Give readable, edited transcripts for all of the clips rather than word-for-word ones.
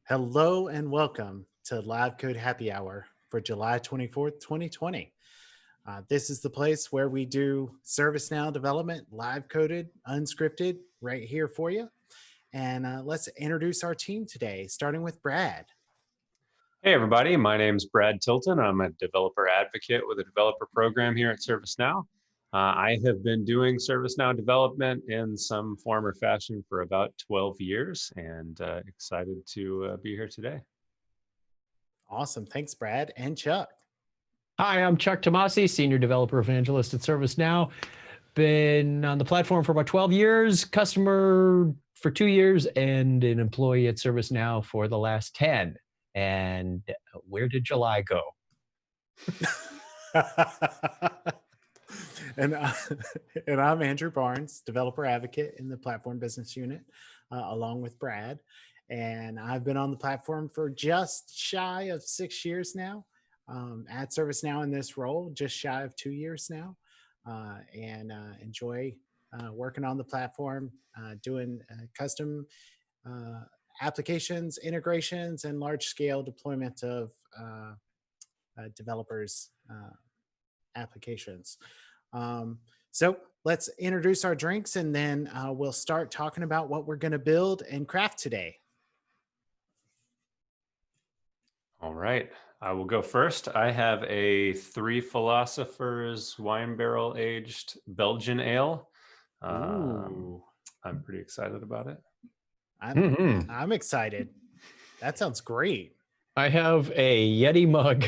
Hello and welcome to Live Code Happy Hour for July 24th, 2020. This is the place where we do ServiceNow development, live coded, unscripted, right here for you. And let's introduce our team today, starting with Brad. Hey everybody, my name's Brad Tilton. I'm a developer advocate with a developer program here at ServiceNow. I have been doing ServiceNow development in some form or fashion for about 12 years and excited to be here today. Awesome. Thanks, Brad. And Chuck. Hi, I'm Chuck Tomasi, Senior Developer Evangelist at ServiceNow. Been on the platform for about 12 years, customer for 2 years, and an employee at ServiceNow for the last 10. And where did July go? And I'm Andrew Barnes, Developer Advocate in the Platform Business Unit, along with Brad. And I've been on the platform for just shy of 6 years now, at ServiceNow in this role, just shy of 2 years now, and enjoy working on the platform, doing custom applications, integrations, and large-scale deployment of developers' applications. So let's introduce our drinks, and then we'll start talking about what we're going to build and craft today. All right, I will go first. I have a Three Philosophers wine barrel aged Belgian ale. I'm pretty excited about it. I'm excited. That sounds great. I have a Yeti mug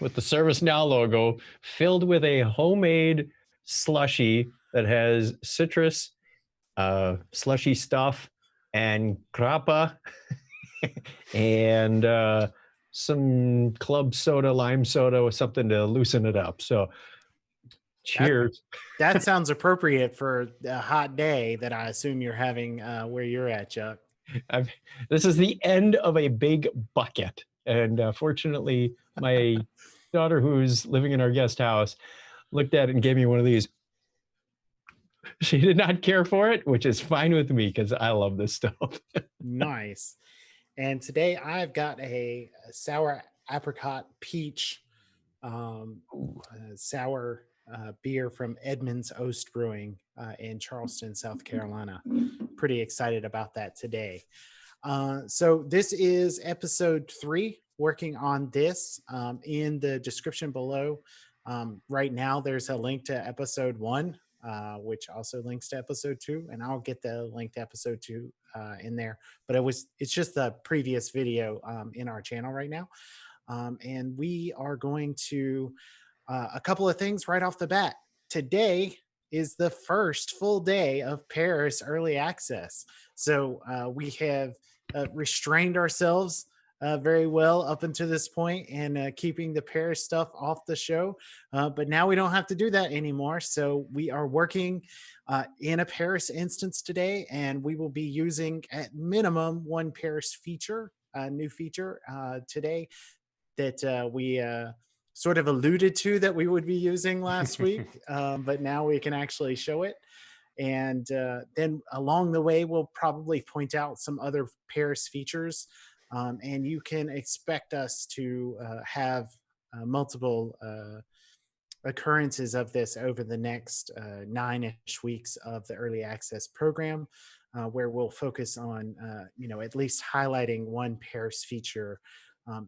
with the ServiceNow logo filled with a homemade slushie that has citrus, slushy stuff, and grappa, and some club soda, lime soda, or something to loosen it up. So cheers. That sounds appropriate for a hot day that I assume you're having where you're at, Chuck. This is the end of a big bucket. And fortunately, my daughter, who's living in our guest house, looked at it and gave me one of these. She did not care for it, which is fine with me because I love this stuff. Nice. And today I've got a sour apricot peach sour beer from Edmonds Oast Brewing in Charleston, South Carolina. Pretty excited about that today. So this is episode 3, working on this. In the description below, right now there's a link to episode 1, which also links to episode 2, and I'll get the link to episode 2 in there. But it's just the previous video in our channel right now. And we are going to a couple of things right off the bat. Today is the first full day of Paris early access. So we have restrained ourselves very well up until this point and keeping the Paris stuff off the show. But now we don't have to do that anymore. So we are working in a Paris instance today, and we will be using at minimum one Paris feature, new feature today that we sort of alluded to that we would be using last week, but now we can actually show it. And then along the way, we'll probably point out some other Paris features, and you can expect us to have multiple occurrences of this over the next 9-ish weeks of the early access program. where we'll focus on, at least highlighting one pairs feature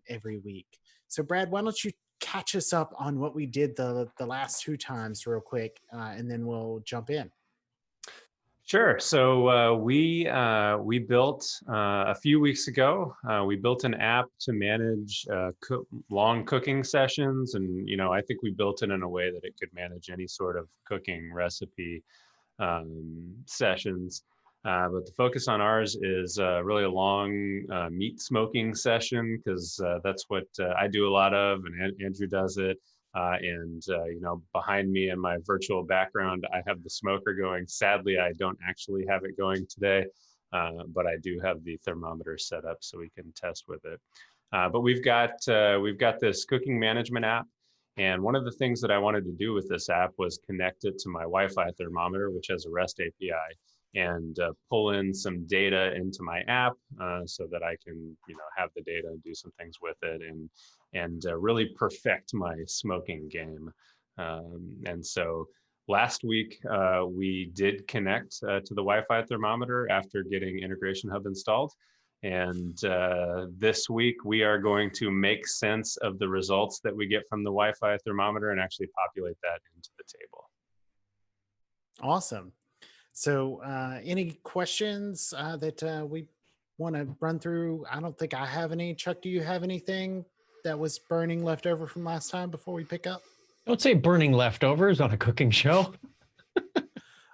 every week. So Brad, why don't you catch us up on what we did the last two times real quick, and then we'll jump in. Sure. So we built a few weeks ago. We built an app to manage long cooking sessions, and I think we built it in a way that it could manage any sort of cooking recipe sessions. But the focus on ours is really a long meat smoking session, because that's what I do a lot of, and Andrew does it. And behind me in my virtual background, I have the smoker going. Sadly, I don't actually have it going today, but I do have the thermometer set up so we can test with it. But we've got this cooking management app, and one of the things that I wanted to do with this app was connect it to my Wi-Fi thermometer, which has a REST API, and pull in some data into my app so that I can have the data and do some things with it, and really perfect my smoking game. And so last week we did connect to the Wi-Fi thermometer after getting IntegrationHub installed. And this week we are going to make sense of the results that we get from the Wi-Fi thermometer and actually populate that into the table. Awesome. So any questions that we want to run through? I don't think I have any. Chuck, do you have anything that was burning left over from last time before we pick up? Don't say burning leftovers on a cooking show.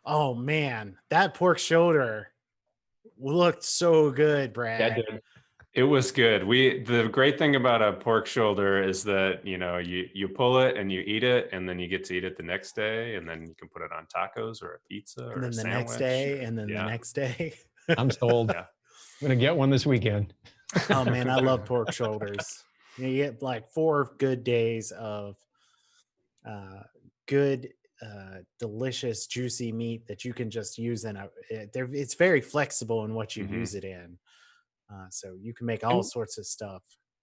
Oh man, that pork shoulder looked so good, Brad. Yeah, it was good. The great thing about a pork shoulder is that you pull it and you eat it, and then you get to eat it the next day, and then you can put it on tacos or a pizza or And then a the sandwich. next day, and then the next day. I'm sold. Yeah. I'm gonna get one this weekend. Oh man, I love pork shoulders. You get like 4 good days of good, delicious, juicy meat that you can just use in it's very flexible in what you use it in. So you can make all sorts of stuff.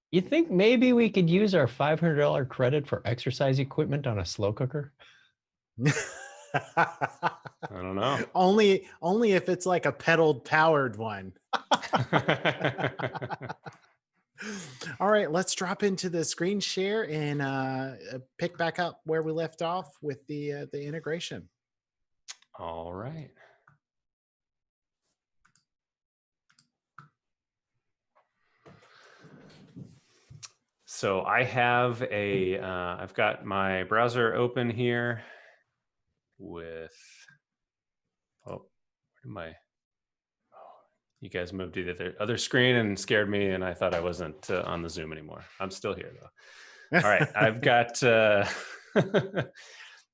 You think maybe we could use our $500 credit for exercise equipment on a slow cooker? I don't know. Only if it's like a pedal powered one. All right, let's drop into the screen share and pick back up where we left off with the integration. All right. So I have I've got my browser open here with, where am I? You guys moved to the other screen and scared me, and I thought I wasn't on the Zoom anymore. I'm still here though. All right, I've got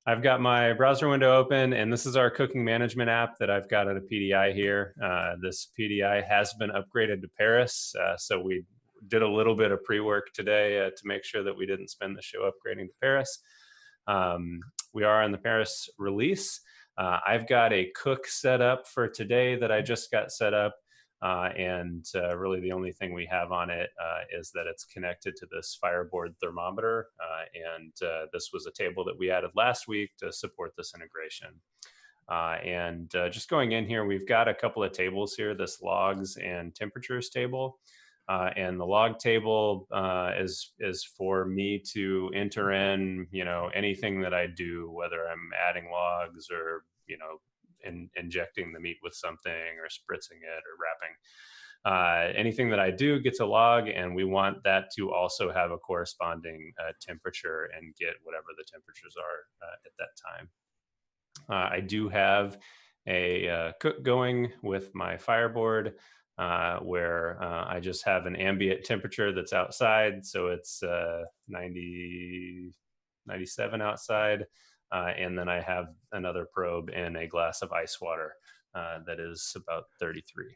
I've got my browser window open, and this is our cooking management app that I've got at a PDI here. This PDI has been upgraded to Paris, so we did a little bit of pre-work today to make sure that we didn't spend the show upgrading to Paris. We are on the Paris release. I've got a cook set up for today that I just got set up. And really the only thing we have on it is that it's connected to this Fireboard thermometer. And this was a table that we added last week to support this integration. And just going in here, we've got a couple of tables here, this logs and temperatures table. And the log table is for me to enter in, anything that I do, whether I'm adding logs or, injecting the meat with something or spritzing it or wrapping. Anything that I do gets a log, and we want that to also have a corresponding temperature and get whatever the temperatures are at that time. I do have a cook going with my Fireboard, where I just have an ambient temperature that's outside. So it's 90, 97 outside. And then I have another probe and a glass of ice water that is about 33.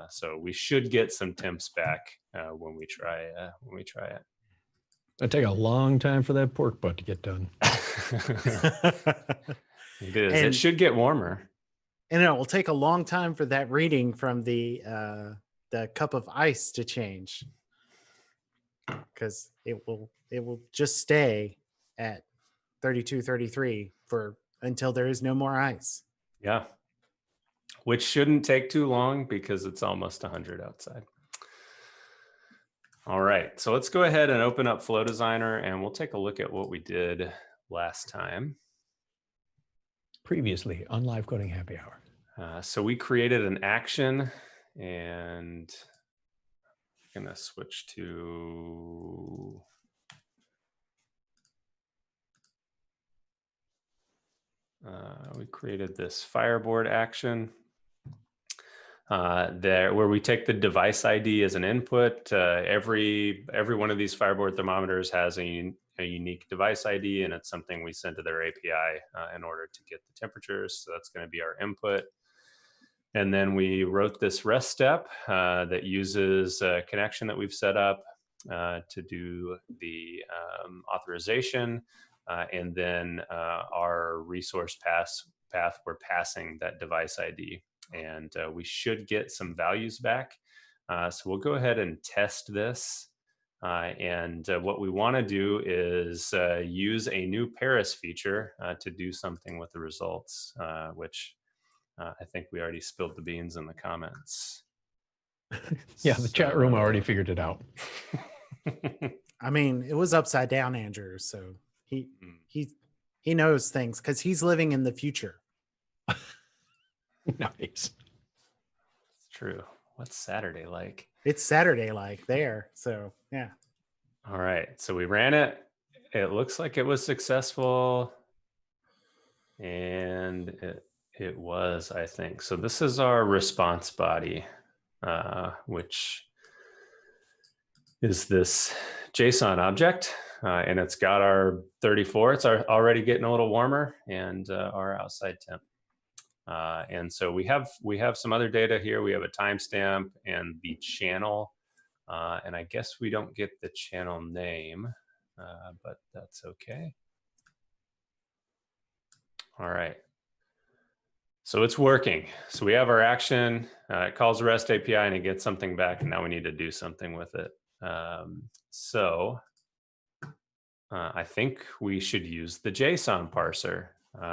So we should get some temps back when we try it. It'll take a long time for that pork butt to get done. It is. It should get warmer. And it will take a long time for that reading from the cup of ice to change, because it will just stay at 32, 33 until there is no more ice. Yeah. which shouldn't take too long because it's almost 100 outside. All right, so let's go ahead and open up Flow Designer and we'll take a look at what we did last time. Previously on Live Coding Happy Hour. So we created an action, and I'm going to switch to we created this Fireboard action there where we take the device ID as an input. Every one of these Fireboard thermometers has a unique device ID, and it's something we send to their API in order to get the temperatures. So that's going to be our input. And then we wrote this REST step that uses a connection that we've set up to do the authorization. And then our resource path, we're passing that device ID. And we should get some values back. So we'll go ahead and test this. And what we want to do is use a new Paris feature to do something with the results, which I think we already spilled the beans in the comments. Yeah, the chat room already figured it out. I mean, it was upside down, Andrew. So he knows things because he's living in the future. Nice. It's true. What's Saturday like? It's Saturday like there. So yeah. All right. So we ran it. It looks like it was successful. And it was, I think. So this is our response body, which is this JSON object. And it's got our 34. It's already getting a little warmer, and our outside temp. And so we have some other data here. We have a timestamp and the channel. And I guess we don't get the channel name, but that's okay. All right. So it's working. So we have our action, it calls the REST API and it gets something back, and now we need to do something with it. I think we should use the JSON parser,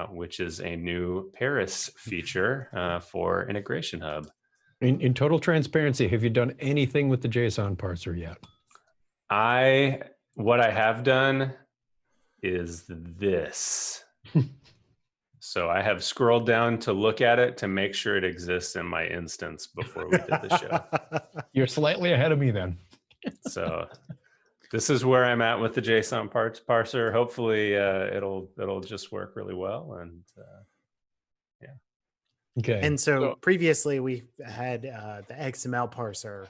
which is a new Paris feature for IntegrationHub. In total transparency, have you done anything with the JSON parser yet? What I have done is this. So I have scrolled down to look at it to make sure it exists in my instance before we did the show. You're slightly ahead of me then. So this is where I'm at with the JSON parser. Hopefully it'll just work really well. And yeah. Okay. And so previously we had the XML parser.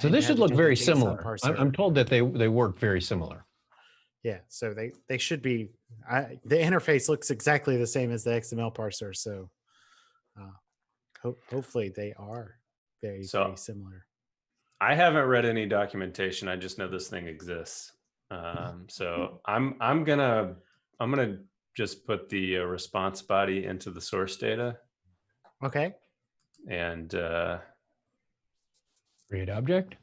So this should look very similar. I'm told that they work very similar. Yeah, so they should be. The interface looks exactly the same as the XML parser, so hopefully they are very similar. I haven't read any documentation. I just know this thing exists. So I'm gonna just put the response body into the source data. Okay. And create object.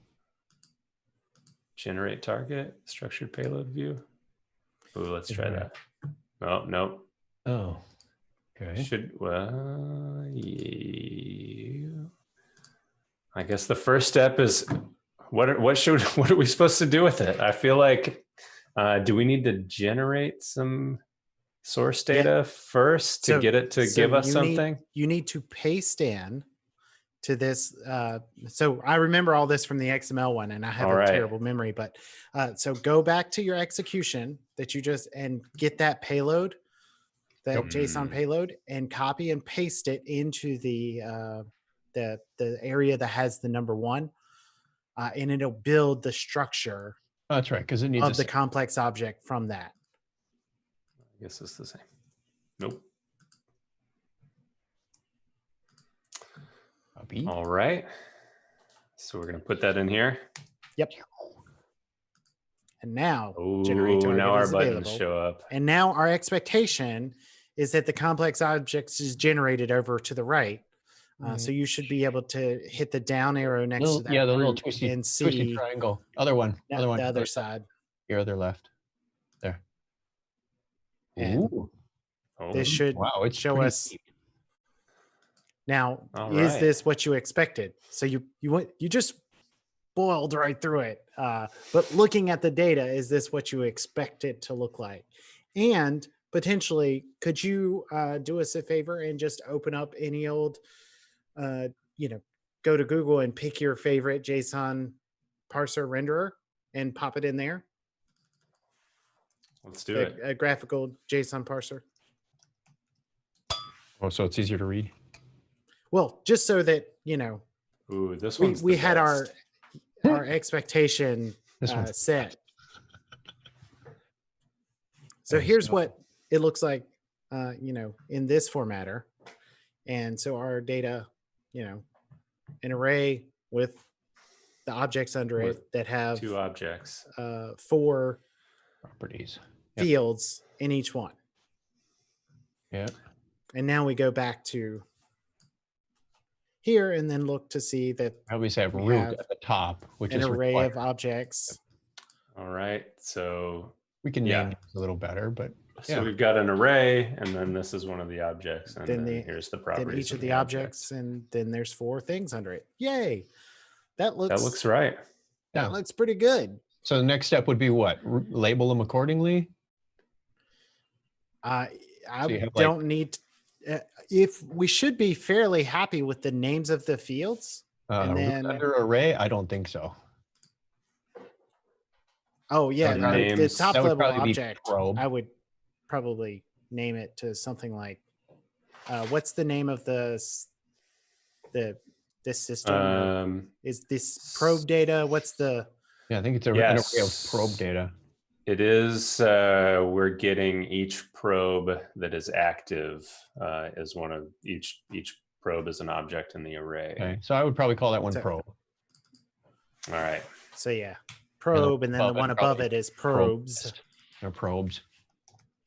Generate target, structured payload view. Ooh, let's try that. Oh, no. Oh, okay. I guess the first step is what are we supposed to do with it? I feel like, do we need to generate some source data first to get it to give us something? You need to paste in to this. So I remember all this from the XML one, and I have a terrible memory, but so go back to your execution that you just, and get that payload, that JSON payload, and copy and paste it into the area that has the number 1, and it'll build the structure. Oh, that's right, because it needs of the complex object from that. I guess it's the same. Nope. All right. So we're going to put that in here. Yep. And now, now our buttons show up. And now our expectation is that the complex object is generated over to the right. So you should be able to hit the down arrow next to that. Yeah, the little twisty triangle. Other one. The other side. Your other left. There. And this should show us. Now, All is right. this what you expected? So you just boiled right through it. But looking at the data, is this what you expect it to look like? And potentially, could you do us a favor and just open up any old, go to Google and pick your favorite JSON parser renderer and pop it in there? Let's do it. A graphical JSON parser. Oh, so it's easier to read. Well, just so that, Ooh, this one's we the had best. our expectation This one's set. So Okay, here's so- what it looks like, in this formatter. And so our data, an array with the objects under With it that have 2 objects. 4 properties. Yep. fields in each one. Yeah. And now we go back to here and then look to see that I always have We root have at the top, which an is array required. of objects. All right. So We can Yeah. name these a little better, but yeah. we've got an array, and then this is one of the objects, and Then then here's the properties. Then each of of the objects, and then there's 4 things under it. Yay! That looks That looks right. Yeah. that looks pretty good. So the next step would be what? Label them accordingly. I you have, like- don't need. If we should be fairly happy with the names of the fields. And Root then- under array? I don't think so. Oh yeah, The the names- top That would level probably be object. probe. I would probably name it to something like, what's the name of this system? Is this probe data? What's the? Yeah, I think it's an array of Yes. probe data. It is. We're getting each probe that is active as one of each probe is an object in the array. Okay, so I would probably call that one So- probe. All right. So yeah, probe, and then the above it one above probably it is probes, Or probes.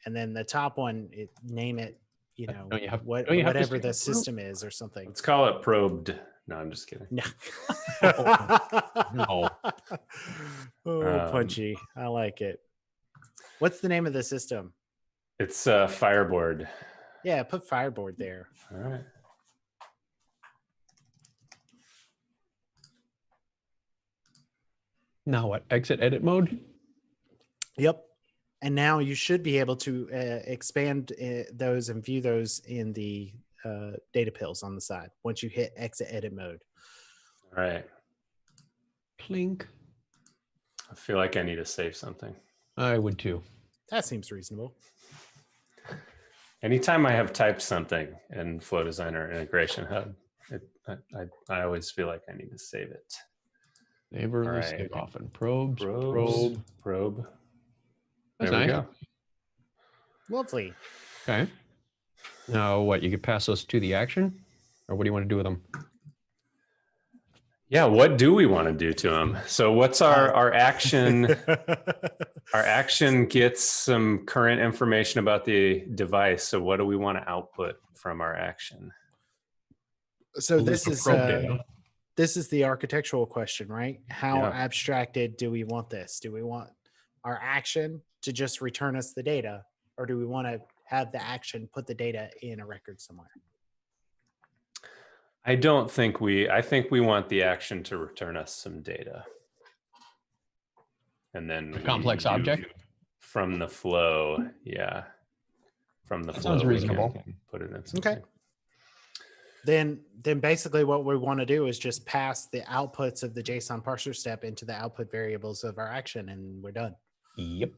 and then the top one, name it, Don't you have- what don't you have to whatever say the probe? system is or something. Let's call it probed. No, I'm just kidding. No. No. Oh, punchy. I like it. What's the name of the system? It's Fireboard. Yeah, put Fireboard there. All right. Now what? Exit edit mode? Yep. And now you should be able to expand those and view those in the data pills on the side once you hit exit edit mode. All right. Plink. I feel like I need to save something. I would too. That seems reasonable. Anytime I have typed something in Flow Designer IntegrationHub, I always feel like I need to save it. Neighbors, All right. save often. Probes, Probes, probe. probe. That's There we nice. go. Lovely. Okay. Now what? You could pass those to the action? Or what do you want to do with them? Yeah, what do we want to do to them? So what's our action? Our action gets some current information about the device. So what do we want to output from our action? So Well, this for is probe data. this is the architectural question, right? How Yeah. abstracted do we want this? Do we want our action to just return us the data, or do we want to have the action put the data in a record somewhere? I think we want the action to return us some data. And then A complex we do object? from the flow. Yeah. From the That flow. sounds we reasonable. can Put it in something. Okay. Then basically what we want to do is just pass the outputs of the JSON parser step into the output variables of our action, and we're done. Yep. So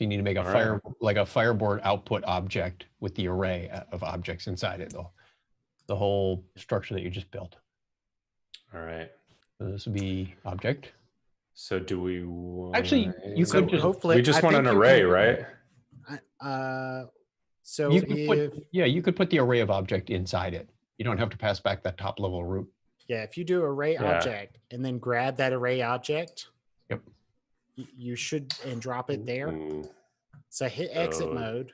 you need to make a All right. Fireboard output object with the array of objects inside it, though. The whole structure that you just built. All right. So this would be object. So do we want Actually, you So could just hopefully we just I want an think you array, can- right? So you could if you could put the array of object inside it. You don't have to pass back that top level root. if you do array Yeah. object and then grab that array object, Yep. you should and drop it there. Ooh. So hit exit So- mode,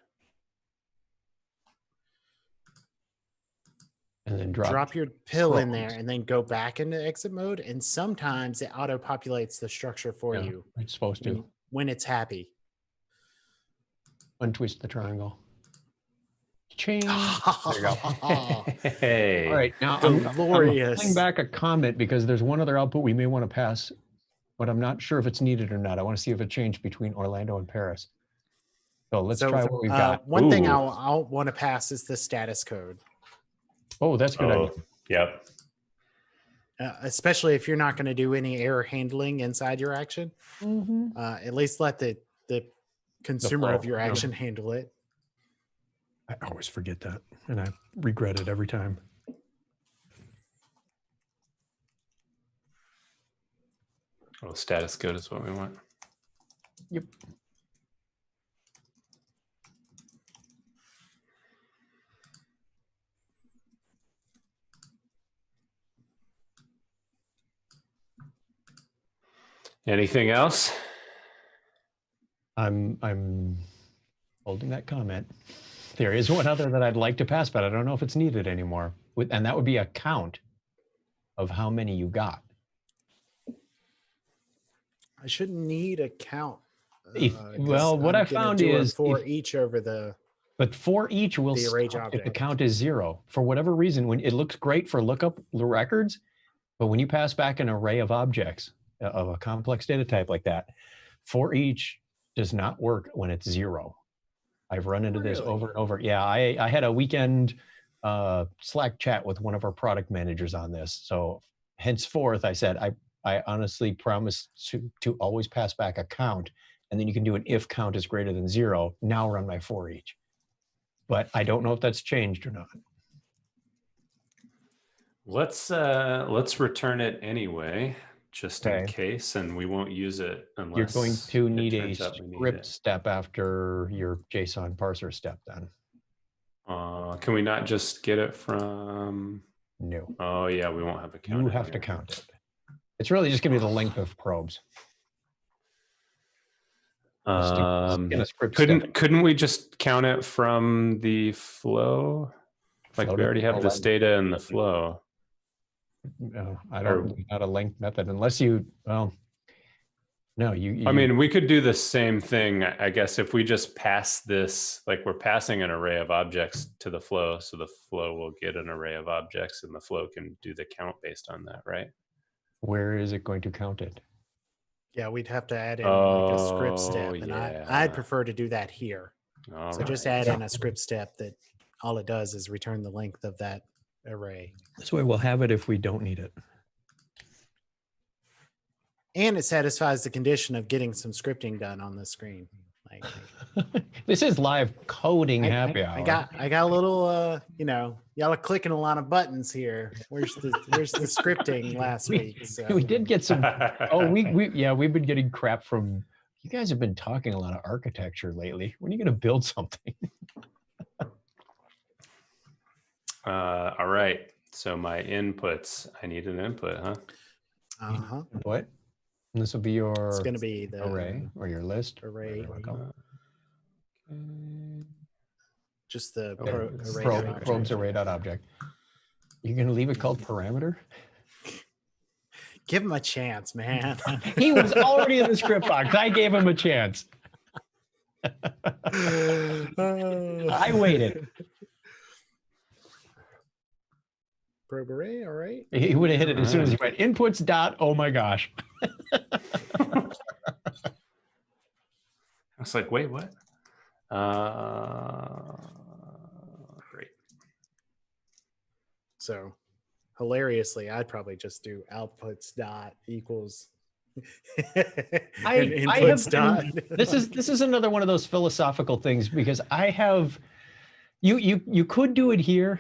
And then drop your pill in there, probes. and then go back into exit mode. And sometimes it auto populates the structure for Yeah, you it's supposed to. when it's happy. Untwist the triangle. Change. There you go. Hey. All right, now I'm Glorious. pulling back a comment because there's one other output we may want to pass, but I'm not sure if it's needed or not. I want to see if it changed between Orlando and Paris. So let's try what we've got. One thing Ooh. I'll want to pass is the status code. Oh, that's a good idea. Yep. Especially if you're not going to do any error handling inside your action. At least let the consumer of flow, your yeah. action handle it. I always forget that, and I regret it every time. Oh, status code is what we want. Yep. Anything else? I'm holding that comment. There is one other that I'd like to pass, but I don't know if it's needed anymore. And that would be a count of how many you got. I shouldn't need a count. Well, what I found is for each over the. But for each will the array stop if the object. count is 0. For whatever reason, when it looks great for lookup records, but when you pass back an array of objects of a complex data type like that, for each does not work when it's 0. I've run into this over and over. Yeah, I had a weekend Slack chat with one of our product managers on this. So henceforth, I said, I honestly promise to always pass back a count, and then you can do an if count is greater than 0. Now run my for each. But I don't know if that's changed or not. Let's return it anyway, just in Okay. case, and we won't use it unless You're going to need a turns out we need script it. step after your JSON parser step then. Can we not just get it from? No. Oh yeah, we won't have a count. You in have to here. count it. It's really just going to be the length of probes. In a script step. Couldn't we just count it from the flow? Like Flow we already have flow this length. data in the flow. No, I don't. Not a length method unless you. Well, no, you. I mean, we could do the same thing, I guess, if we just pass this, like we're passing an array of objects to the flow, so the flow will get an array of objects, and the flow can do the count based on that, right? Where is it going to count it? Yeah, we'd have to add in like a script step, and yeah. I'd prefer to do that here. All So just add in a script step that all it does is return the length of that array. This way we'll have it if we don't need it. And it satisfies the condition of getting some scripting done on the screen. Like This is live coding happy hour. I got a little y'all are clicking a lot of buttons here. Where's the scripting last week? So. We did get some. We've been getting crap from. You guys have been talking a lot of architecture lately. When are you going to build something? All right. So my inputs, I need an input, huh? Uh-huh. What? And this will be your. It's going to be the array or your list. array. Just the array. Probes array.object. You're going to leave it called parameter? Give him a chance, man. He was already in the script box. I gave him a chance. I waited. Probe array, all right. He would have hit it as soon as he went inputs dot. Oh my gosh. I was like, wait, what? Great. So hilariously, I'd probably just do outputs dot equals inputs dot. This is another one of those philosophical things because I have you could do it here,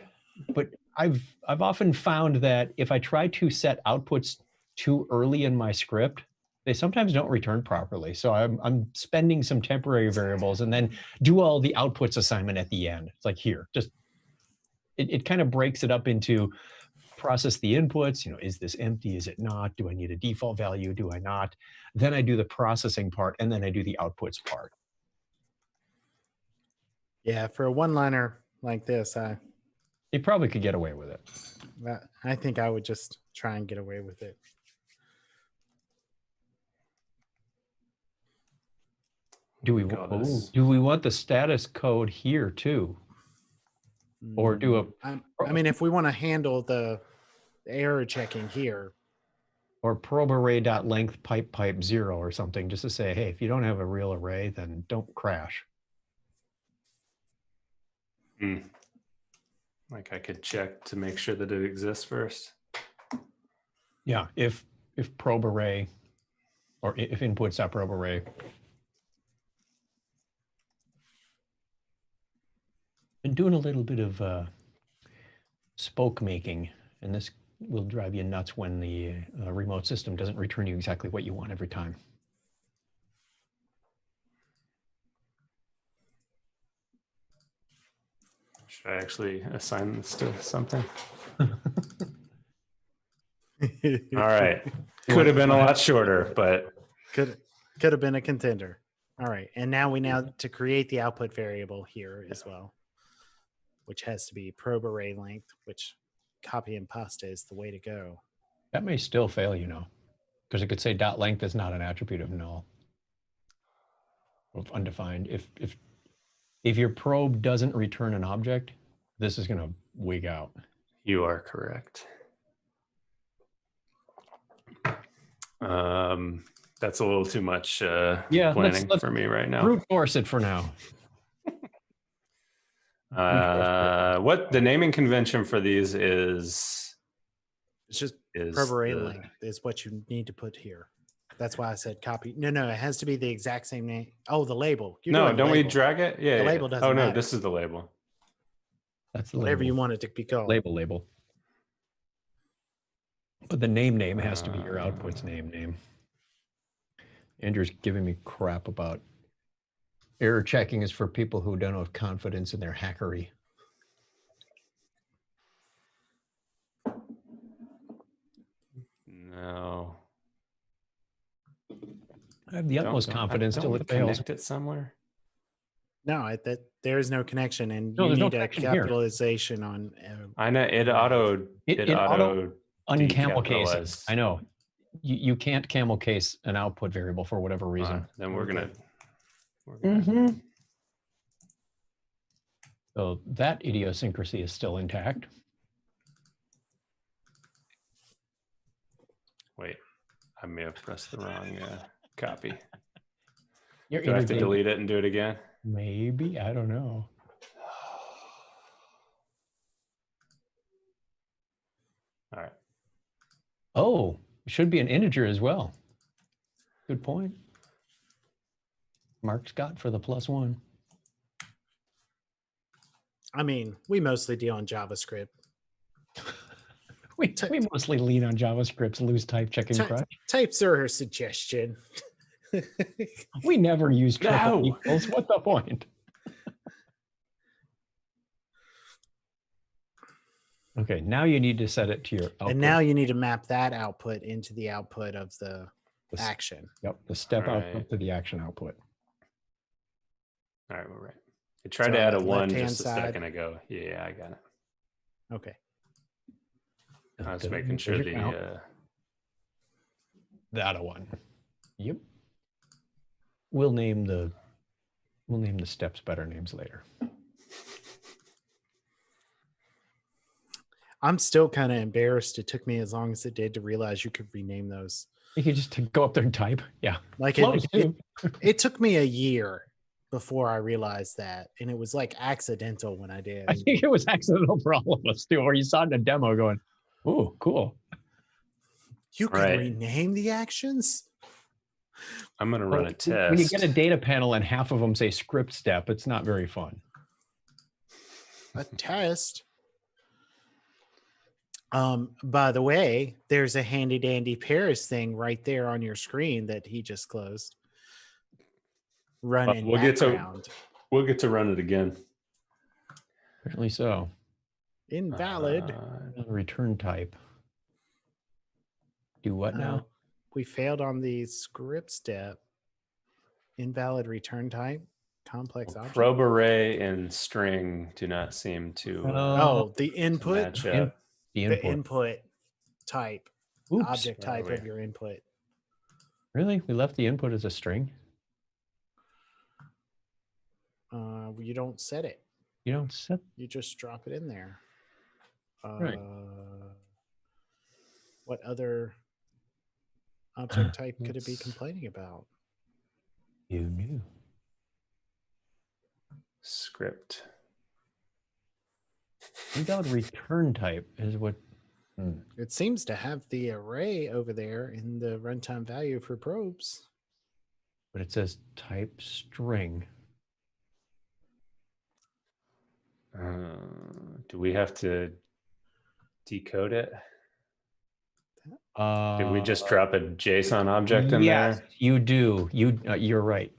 but I've often found that if I try to set outputs too early in my script, they sometimes don't return properly. So I'm spending some temporary variables and then do all the outputs assignment at the end. It's like here, just it kind of breaks it up into process the inputs. Is this empty? Is it not? Do I need a default value? Do I not? Then I do the processing part and then I do the outputs part. Yeah, for a one-liner like this, You probably could get away with it. I think I would just try and get away with it. Do we want the status code here too? Or do a I mean, if we want to handle the error checking here, or probe array.length pipe 0 or something, just to say, hey, if you don't have a real array, then don't crash. Like I could check to make sure that it exists first. Yeah, if probe array, or if inputs.probe array. Been doing a little bit of spoke making, and this will drive you nuts when the remote system doesn't return you exactly what you want every time. Should I actually assign this to something? All right. Could have been a lot shorter, but could have been a contender. All right, and now to create the output variable here as well, which has to be probe array length, which copy and pasta is the way to go. That may still fail, you know, because it could say dot length is not an attribute of null, of undefined. If your probe doesn't return an object, this is going to wig out. You are correct. That's a little too much planning let's for me right now. Brute force it for now. What the naming convention for these is? It's just probe array length is what you need to put here. That's why I said copy. No, it has to be the exact same name. Oh, the label. No, don't we drag it? Yeah, the label doesn't matter. This is the label. That's the whatever label. you want it to be called. Label. But the name has to be your output's name. Andrew's giving me crap about error checking is for people who don't have confidence in their hackery. No. I have the utmost confidence till it fails. Connect it somewhere. No, there is no connection, and you need a capitalization on. I know it auto uncamel case. I know you can't camel case an output variable for whatever reason. Then we're gonna. So that idiosyncrasy is still intact. Wait, I may have pressed the wrong copy. Do I have to delete it and do it again? Maybe, I don't know. All right. Oh, it should be an integer as well. Good point. Mark Scott for the +1. I mean, we mostly deal in JavaScript. we mostly lean on JavaScript's loose type checking crutch. Types are her suggestion. We never use triple equals. What's the point? Okay, now you need to set it to your output. And now you need to map that output into the output of the action. Yep, the step output to the action output. All right, we're right. I tried to add a 1 just a second ago. Yeah, I got it. Okay. I was making sure that a 1. Yep. We'll name the steps better names later. I'm still kind of embarrassed. It took me as long as it did to realize you could rename those. You could just go up there and type. Yeah. Like it took me a year before I realized that. And it was like accidental when I did. I think it was accidental for all of us too. Or you saw it in a demo going, oh, cool. You can rename the actions? I'm going to run a test. When you get a data panel and half of them say script step, it's not very fun. A test? By the way, there's a handy dandy Paris thing right there on your screen that he just closed. Run in background. We'll get to run it again. Apparently so. Invalid. Return type. Do what now? We failed on the script step. Invalid return type. Complex object. Probe array and string do not seem to. The input. The input type. Oops. Object type of your input. Really? We left the input as a string? You don't set it. You don't set. You just drop it in there. Right. What other object type could it be complaining about? You knew. Script. Invalid return type is what. It seems to have the array over there in the runtime value for probes. But it says type string. Do we have to decode it? Did we just drop a JSON object in yes, there? you do. You're right.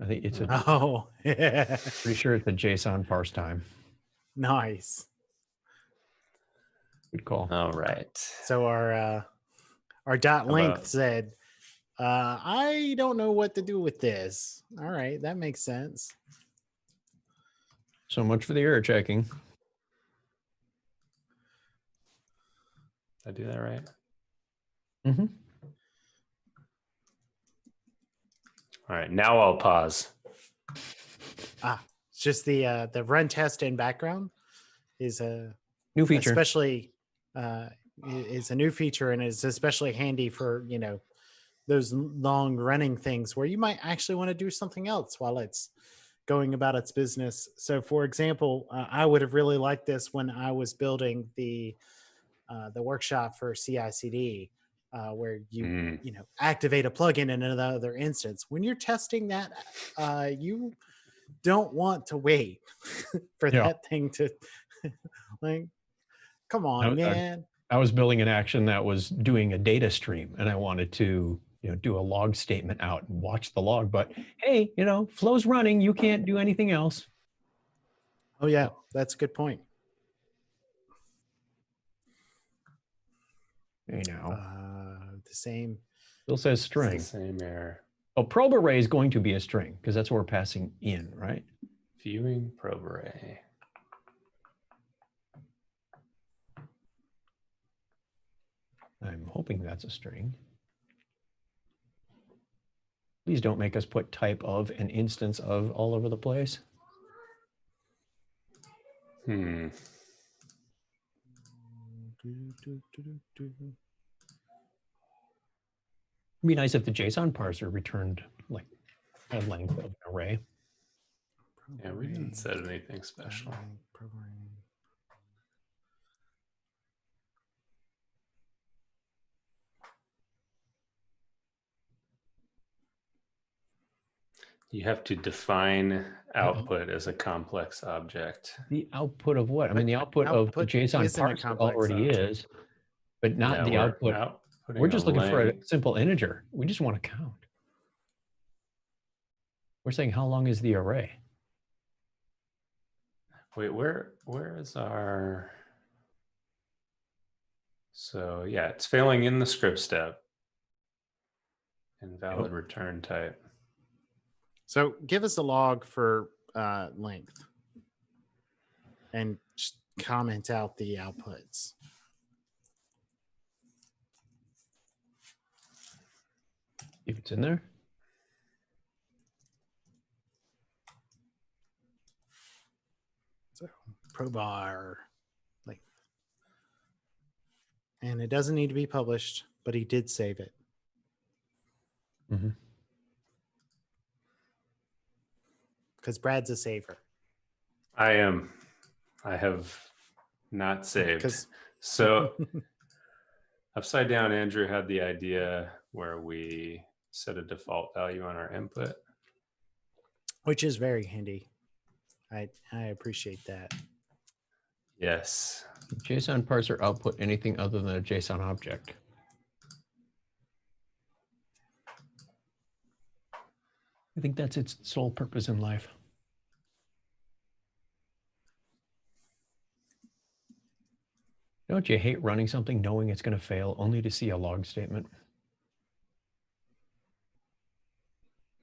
I think it's a. Oh, Pretty sure it's a JSON parse time. nice. Good call. All right. So our dot length about- said, I don't know what to do with this. All right, that makes sense. So much for the error checking. Did I do that right? Mm-hmm. All right. Now I'll pause. It's just the run test in background is a New feature. especially is a new feature, and is especially handy for those long running things where you might actually want to do something else while it's going about its business. So for example, I would have really liked this when I was building the workshop for CI/CD, where you activate a plugin in another instance. When you're testing that, you don't want to wait for that thing to like, come on, man. I was building an action that was doing a data stream, and I wanted to do a log statement out and watch the log. But hey, flow's running. You can't do anything else. Oh yeah, that's a good point. The same. Still says string. It's the same error. Oh, probe array is going to be a string because that's what we're passing in, right? Viewing probe array. I'm hoping that's a string. Please don't make us put type of an instance of all over the place. It'd be nice if the JSON parser returned like a length of an array. Yeah, we didn't set anything special. You have to define output as a complex object. The output of what? I mean, the output of the JSON parser already is, but not the output. We're just looking for a simple integer. We just want to count. We're saying how long is the array? Wait, where is our? So yeah, it's failing in the script step. Invalid return type. So give us a log for length and just comment out the outputs. If it's in there. So probar length. And it doesn't need to be published, but he did save it. Mm-hmm. Because Brad's a saver. I am. I have not saved. Because So upside down, Andrew had the idea where we set a default value on our input. which is very handy. I appreciate that. Yes. JSON parser output anything other than a JSON object. I think that's its sole purpose in life. Don't you hate running something knowing it's going to fail only to see a log statement?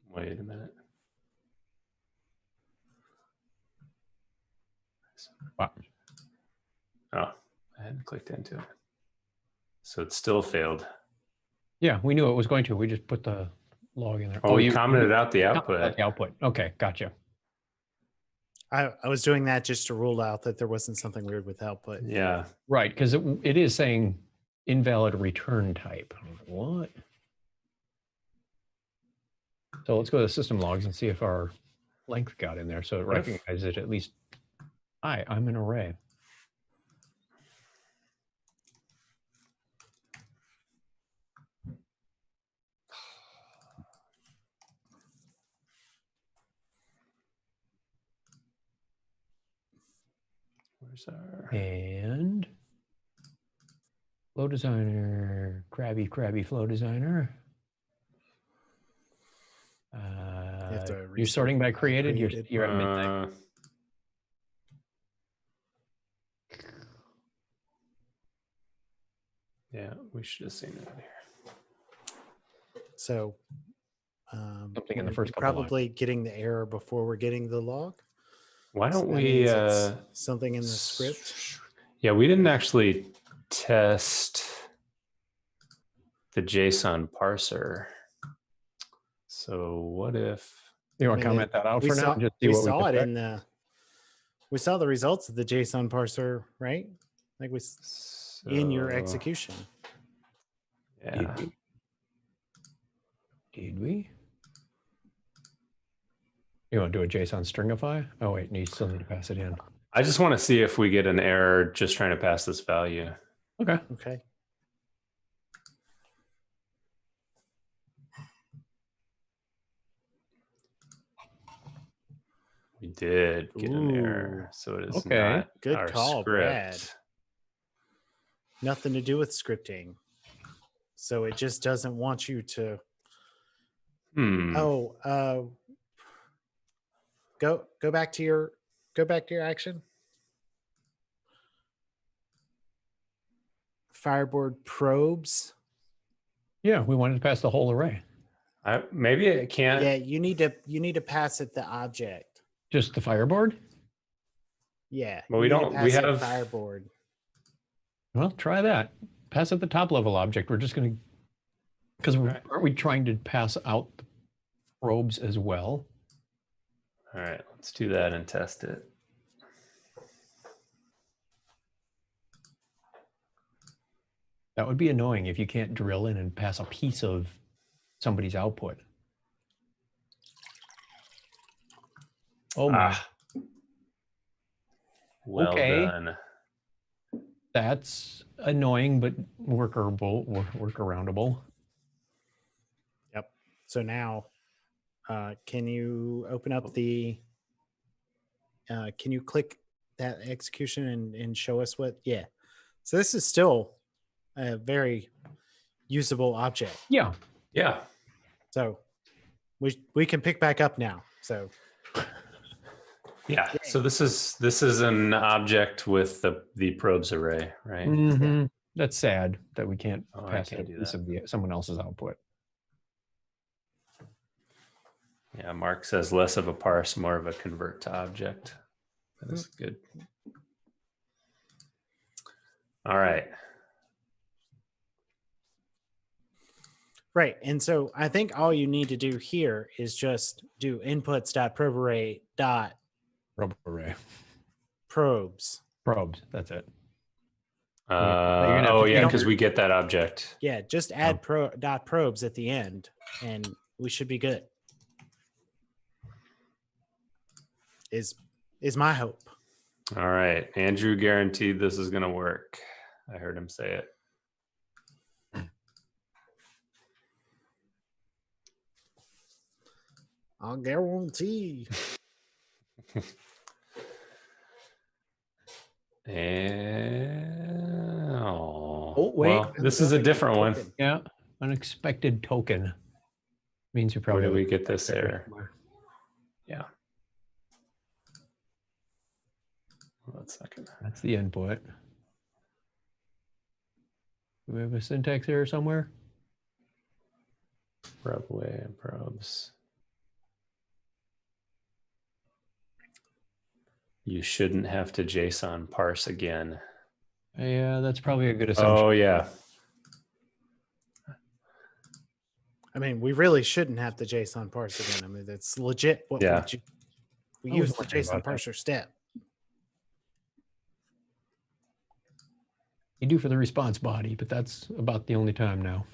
Wait a minute. Wow. Oh, I hadn't clicked into it. So it still failed. Yeah, we knew it was going to. We just put the log in there. Oh, you commented out the output. The output. Okay, gotcha. I was doing that just to rule out that there wasn't something weird with output. Yeah. Right, because it is saying invalid return type. What? So let's go to the system logs and see if our length got in there. So it What if- recognizes it at least. Hi, I'm an array. Where's our? And flow designer, crabby flow designer. to You're sorting by created. You're at midnight. Yeah, we should have seen that here. So Something in the we're first couple probably getting the error before we're getting the log. Why So don't that we? means it's something in the script. Yeah, we didn't actually test the JSON parser. So what if? You want I to mean, comment that out we for now? saw, And just see we what saw we it can in the. We saw the results of the JSON parser, right? Like in your execution. Yeah. Did we? You want to do a JSON stringify? Oh wait, you still need to pass it in. I just want to see if we get an error just trying to pass this value. Okay. Okay. We did get an error, so it is Okay. not Good our call, script. Brad. Nothing to do with scripting. So it just doesn't want you to. Oh, go back to your action. Fireboard probes. Yeah, we wanted to pass the whole array. Maybe it can't. Yeah, you need to pass it the object. Just the Fireboard? Yeah. But you we need to don't. pass We it have. Fireboard. Well, try that. Pass it the top level object. We're just going to, because aren't we trying to pass out the probes as well? All right, let's do that and test it. That would be annoying if you can't drill in and pass a piece of somebody's output. Oh my. Well done. That's annoying, but workaroundable. Yep. So now, can you open up the? Can you click that execution and show us what? Yeah. So this is still a very usable object. Yeah. Yeah. So we can pick back up now. So. Yeah. So this is an object with the probes array, right? Mm-hmm. That's sad that we can't pass can't a do piece that. of someone else's output. Yeah. Mark says less of a parse, more of a convert to object. That is good. All right. Right. And so I think all you need to do here is just do inputs.probearray dot Probe array. probes. Probes. That's it. Oh yeah, because we get that object. Yeah, just add dot probes at the end and we should be good. Is my hope. All right. Andrew guaranteed this is gonna work. I heard him say it. I'll guarantee. Oh wait, well, this is a different one. Yeah, unexpected token means you probably. Where do we get this error? Yeah. 1 second. That's the input. Do we have a syntax error somewhere? Probe away and probes. You shouldn't have to JSON parse again. Yeah, that's probably a good assumption. Oh yeah. I mean, we really shouldn't have to JSON parse again. I mean, that's legit. We I was use the wondering JSON about that. parser step. You do for the response body, but that's about the only time now.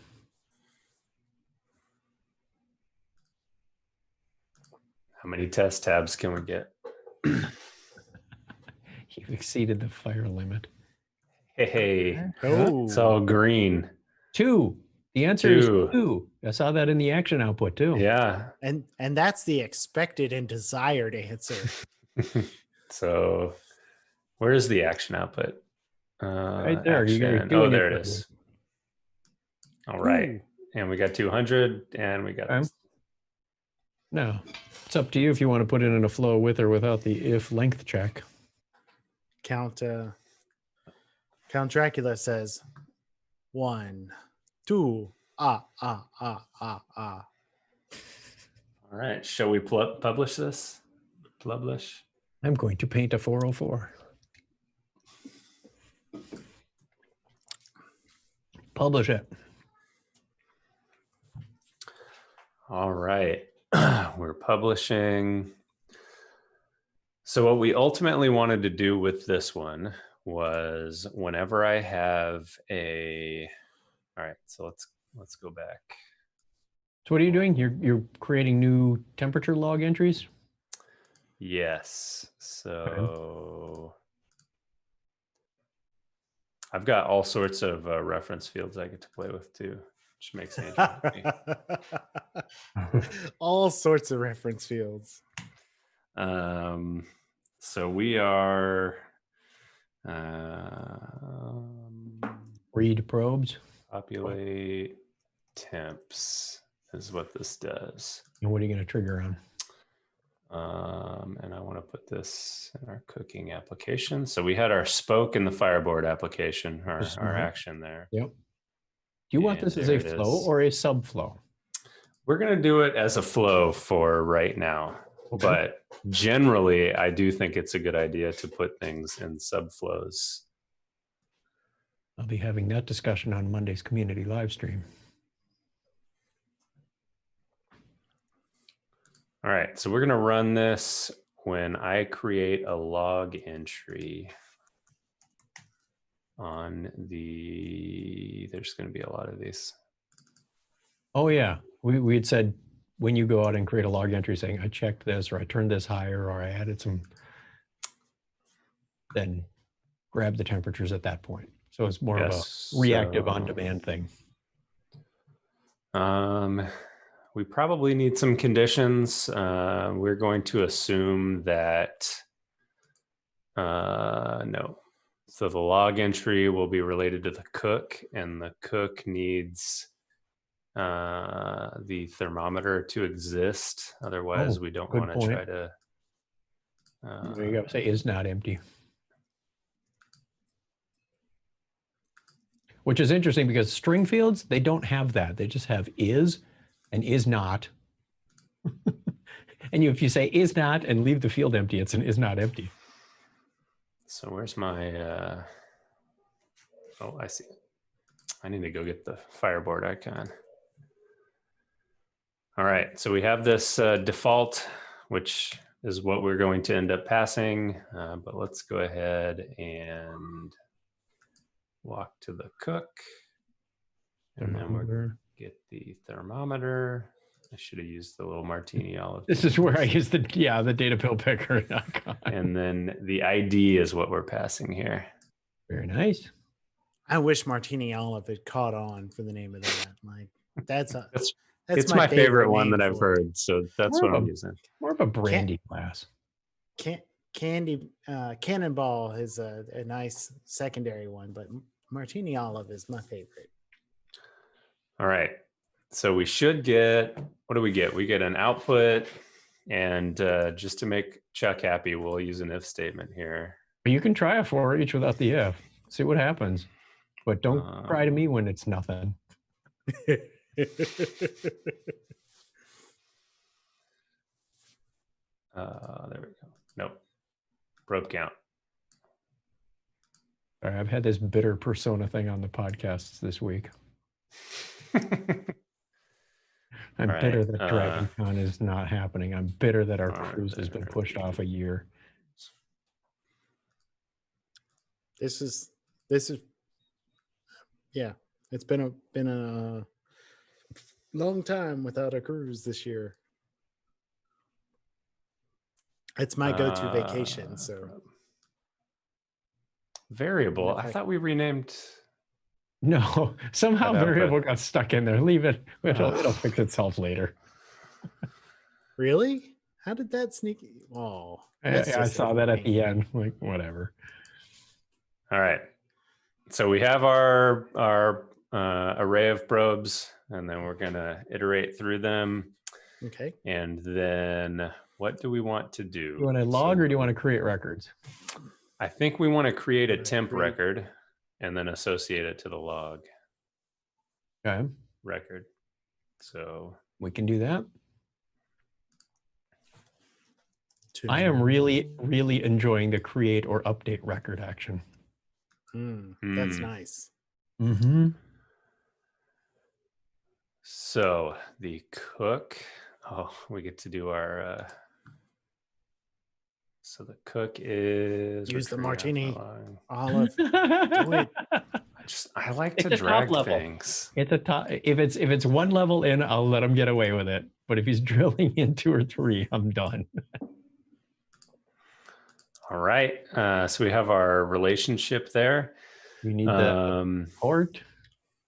How many test tabs can we get? You've exceeded the fire limit. Hey, Oh, it's all green. 2. The answer Two. is 2. I saw that in the action output too. Yeah. and that's the expected and desired answer. So where's the action output? Right there. You got your Action. 2 Oh, and your there it 2. is. All right. Ooh. And we got 200 and we got Okay. this. No, it's up to you if you want to put it in a flow with or without the if length check. Count Dracula says 1, 2, ah. All right. Shall we publish this? Publish. I'm going to paint a 404. Publish it. All right. We're publishing. So what we ultimately wanted to do with this one was whenever I have a, all right, so let's go back. So what are you doing? You're creating new temperature log entries? Yes. So I've got all sorts of reference fields I get to play with too, which makes Andrew happy. All sorts of reference fields. So we are Read probes. populate temps is what this does. And what are you going to trigger on? And I want to put this in our cooking application. So we had our spoke in the Fireboard application, our action there. Yep. Do you want And this as a there it flow is. or a subflow? We're going to do it as a flow for right now. Okay. But generally, I do think it's a good idea to put things in subflows. I'll be having that discussion on Monday's community live stream. All right, so we're going to run this when I create a log entry on the, there's going to be a lot of these. Oh yeah, we had said when you go out and create a log entry saying I checked this or I turned this higher or I added some, then grab the temperatures at that point. So it's more of a reactive on-demand thing. We probably need some conditions. We're going to assume that, no. So the log entry will be related to the cook, and the cook needs the thermometer to exist. Otherwise, we don't want to try to. There you go. Say is not empty. Which is interesting because string fields, they don't have that. They just have is and is not. And if you say is not and leave the field empty, it's an is not empty. So where's my, oh, I see it. I need to go get the Fireboard icon. All right, so we have this default, which is what we're going to end up passing, but let's go ahead and walk to the cook. And then we're get the thermometer. I should have used the little martini olive. This is where I use the data pill picker. And then the ID is what we're passing here. Very nice. I wish Martini Olive had caught on for the name of that. Like that's it's my favorite one that I've for it. heard, so that's what I'm using. More of a brandy class. Cannonball is a nice secondary one, but Martini Olive is my favorite. All right, so we should get, what do we get? We get an output, and just to make Chuck happy, we'll use an if statement here. You can try a for each without the if. See what happens. But don't cry to me when it's nothing. There we go. Nope. Probe count. All right, I've had this bitter persona thing on the podcasts this week. I'm All bitter right, that DragonCon is not happening. I'm bitter that our all right, cruise has been pushed off a year. This is yeah. It's been a long time without a cruise this year. It's my go-to vacation. So variable. if I thought we renamed. No, somehow That output. variable got stuck in there. Leave it. It'll fix itself later. really, how did that sneak? Oh, I saw that at the end. Like, whatever. All right. So we have our array of probes, and then we're gonna iterate through them. Okay. And then what do we want to do? Do you want to log or do you want to create records? I think we want to create a temp Create. record and then associate it to the log Okay, record. So we can do that. I am really, really enjoying the create or update record action. That's nice. Mm-hmm. So the cook, we get to do our, so the cook is Use the recording martini our olive. Do it. I like It's to a top drag level. things. It's a top. If it's one level in, I'll let him get away with it. But if he's drilling in 2 or 3, I'm done. All right. So we have our relationship there. We need the port.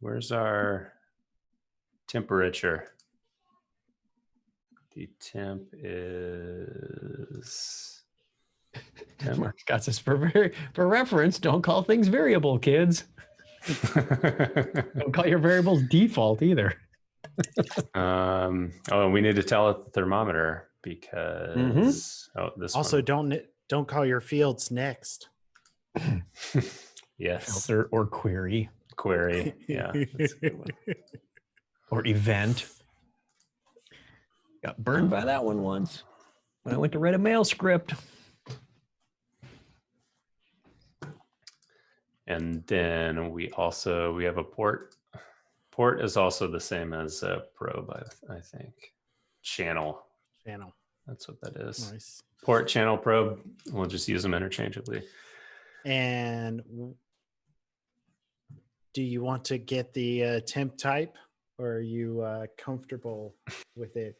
Where's our temperature? The temp is temp. Mark Scott says, for reference, don't call things variable, kids. Don't call your variables default either. And we need to tell it the thermometer because this Also, one. don't call your fields next. Yes. Filter or query. Query. Yeah. That's a good one. Or event. Got burned by that one once when I went to write a mail script. And then we have a port. Port is also the same as a probe, I think. Channel. That's what that is. Nice. Port, channel, probe. We'll just use them interchangeably. And do you want to get the temp type, or are you comfortable with it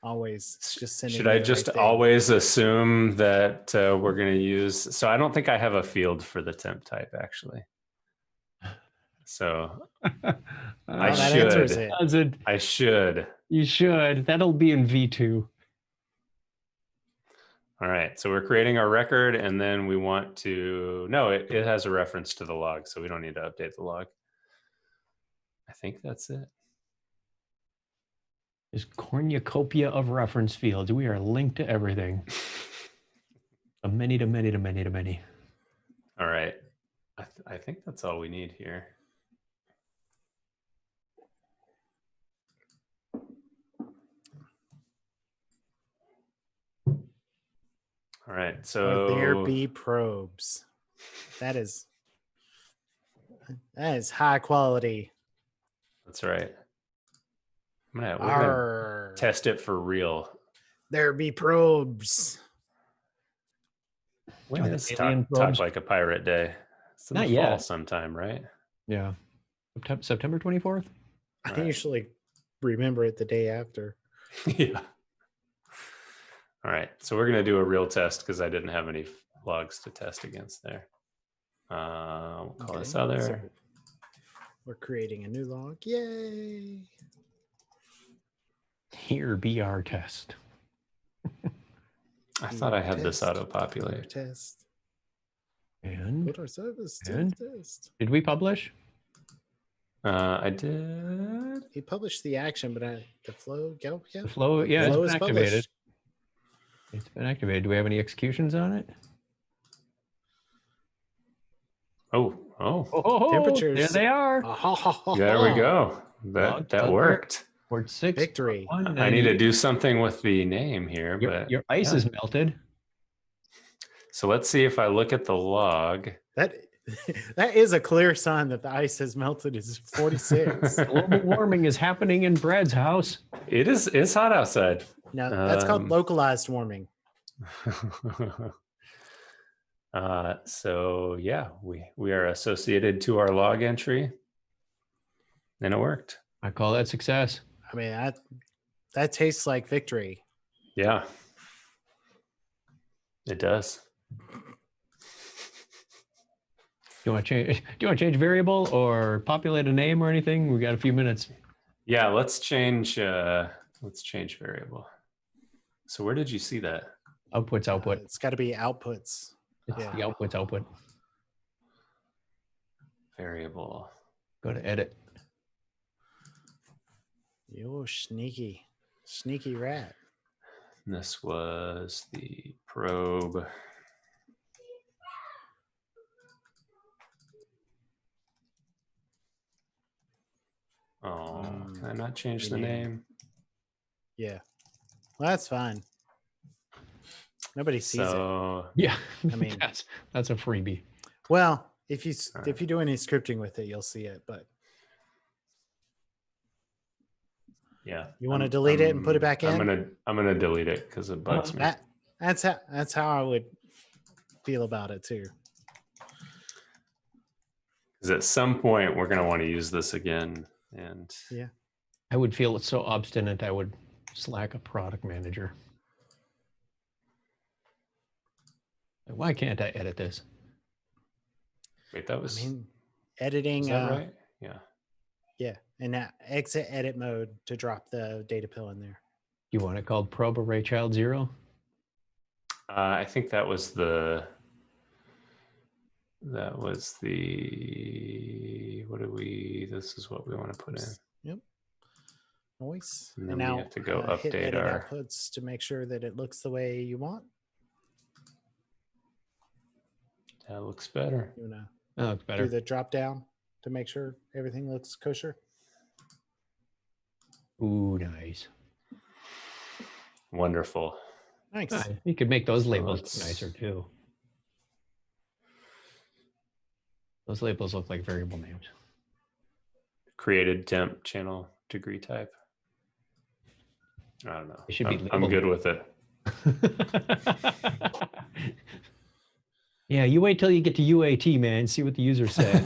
always just sending? Should I just always assume that we're going to use? So I don't think I have a field for the temp type actually. So I should. I should. You should. That'll be in V2. All right, so we're creating our record, and then we want to, no, it has a reference to the log, so we don't need to update the log. I think that's it. This cornucopia of reference fields. We are linked to everything. A many to many to many to many. All right, I think that's all we need here. All right, so there be probes. That is high quality. That's right. We're gonna test it for real. There be probes. When is talk like a pirate day? It's in Not the fall yet. sometime, right? Yeah, September 24th. I usually remember it the day after. Yeah. All right, so we're gonna do a real test because I didn't have any logs to test against there. We'll call this other. So we're creating a new log. Yay! Here be our test. I thought I had this auto-populate. Test. And Put our service test. did we publish? I did. He published the action, but the flow. The flow, yeah, Flow it's is been activated. published. It's been activated. Do we have any executions on it? Oh. Temperatures. There they are. There we go. That worked. Port 6. Victory. I need to do something with the name here, but your ice is melted. So let's see if I look at the log. That That is a clear sign that the ice has melted. It's 46. Global warming is happening in Brad's house. It is. It's hot outside. No, that's called localized warming. So yeah, we are associated to our log entry, and it worked. I call that success. I mean, that tastes like victory. Yeah, it does. Do you want to change variable or populate a name or anything? We got a few minutes. Yeah, let's change variable. So where did you see that? Output's output. It's got to be outputs. It's Yeah. the output's output. Variable. Go to edit. You're sneaky rat. This was the probe. Oh, can I not change the name? Yeah. Well, that's fine. Nobody sees it. Yeah, I mean, that's a freebie. Well, if you do any scripting with it, you'll see it. But yeah, you want to delete it and put it back in? I'm gonna delete it because it bugs me. That's how I would feel about it too. Because at some point we're gonna want to use this again, and yeah, I would feel it's so obstinate. I would Slack a product manager. Why can't I edit this? Wait, that was. I mean, editing. Is that right? Yeah. Yeah, and now exit edit mode to drop the data pill in there. You want it called probe array child 0? I think that was the. What do we? This is what we want to put in. Yep. Noise. And then now we have to go hit update edit our outputs to make sure that it looks the way you want. That looks better. You wanna That looks better. do the drop down to make sure everything looks kosher. Ooh, nice. Wonderful. Nice. You could make those So labels let's- nicer too. Those labels look like variable names. Created temp channel degree type. I don't know. It should be I'm labeled. good with it. Yeah, you wait till you get to UAT, man. See what the users say.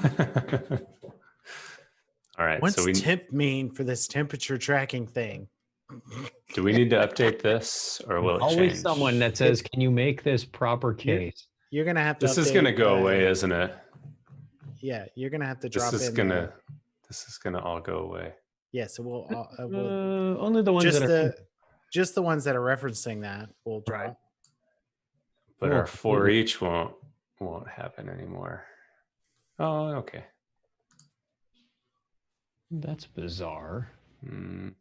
All right. What's So temp mean for this temperature tracking thing? do we need to update this, or will it Always change? someone that says, "Can you make this proper case?" You're gonna have to. This is gonna update, go away, isn't it? Yeah, you're gonna have to drop This is in. gonna. This is gonna all go away. Yeah, so we'll Only the ones just that are. just the ones that are referencing that will drop. Right. But Oh, our for each won't happen anymore. Oh, okay. That's bizarre. Well,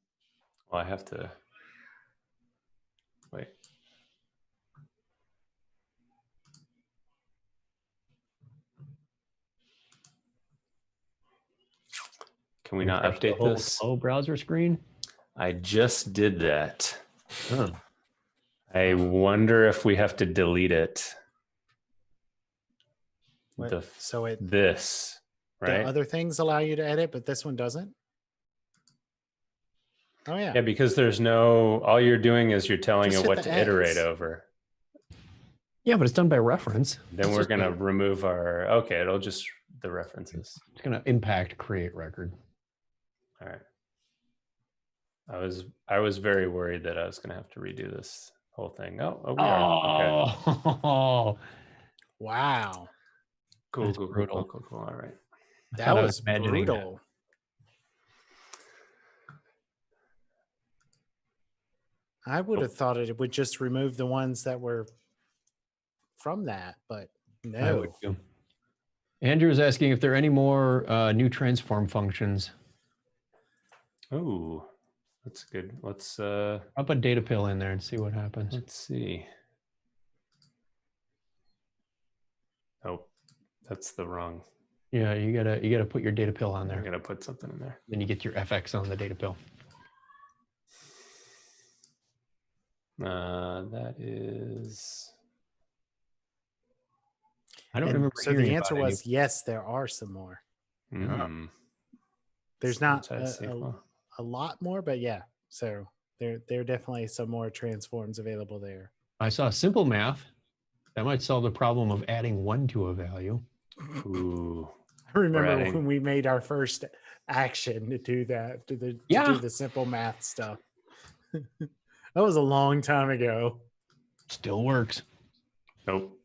I have to wait. Can we not Refresh the update whole this? whole browser screen? I just did that. Huh. I wonder if we have to delete it. What- so it This, right? the other things allow you to edit, but this one doesn't. Oh yeah. Yeah, because there's no, all you're doing is you're telling Just it hit what the to iterate X. over. Yeah, but it's done by reference. Then It's we're just going to remove our, okay, it'll just, the references. It's going to impact create record. All right. I was very worried that I was going to have to redo this whole thing. Oh, we are. Okay. Oh, Wow. Cool, That's cool, cool, brutal. cool, cool. All right. That thought I was was imagining that. brutal. I would have thought it would just remove the ones that were from that, but I no. would too. Andrew is asking if there are any more new transform functions. Oh, that's good. Let's I'll put data pill in there and see what happens. let's see. Oh, that's the wrong. Yeah, you gotta put your data pill on I'm there. gonna put something in there. Then you get your FX on the data pill. That is. I don't And remember so hearing the about answer any. was yes, there are some more. Mm. There's not SQL. a lot more, but yeah. So there are definitely some more transforms available there. I saw simple math. That might solve the problem of adding 1 to a value. Ooh. I remember adding- when we made our first action to do that, to do the simple math stuff. That was a long time ago. Still works. Nope.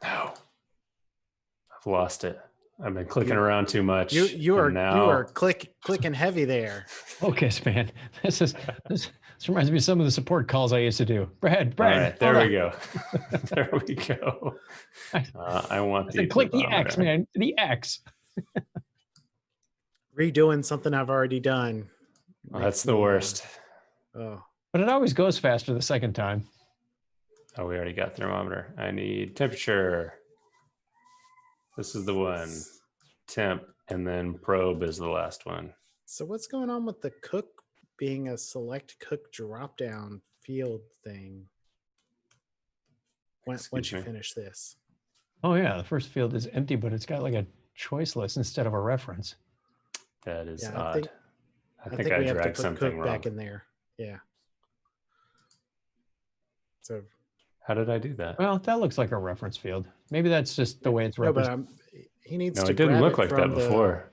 No. I've lost it. I've been clicking around too much. You and are clicking heavy there. Focus, man. This reminds me of some of the support calls I used to do. Brad. All right, there hold we on. go. There we go. I want I the said, click the X, thermometer. man. The X. Redoing something I've already done. Oh, that's the worst. Oh, But it always goes faster the second time. Oh, we already got thermometer. I need temperature. This is the one. Temp, and then probe is the last one. so what's going on with the cook being a select cook drop down field thing? Once you me. finish this. Oh yeah, the first field is empty, but it's got like a choice list instead of a reference. That is Yeah, odd. I think we I have to dragged put something cook wrong. back in there. Yeah. So How did I do that? Well, that looks like a reference field. Maybe that's just the way it's no, but represented. he needs No, to it didn't grab look it like that from the before.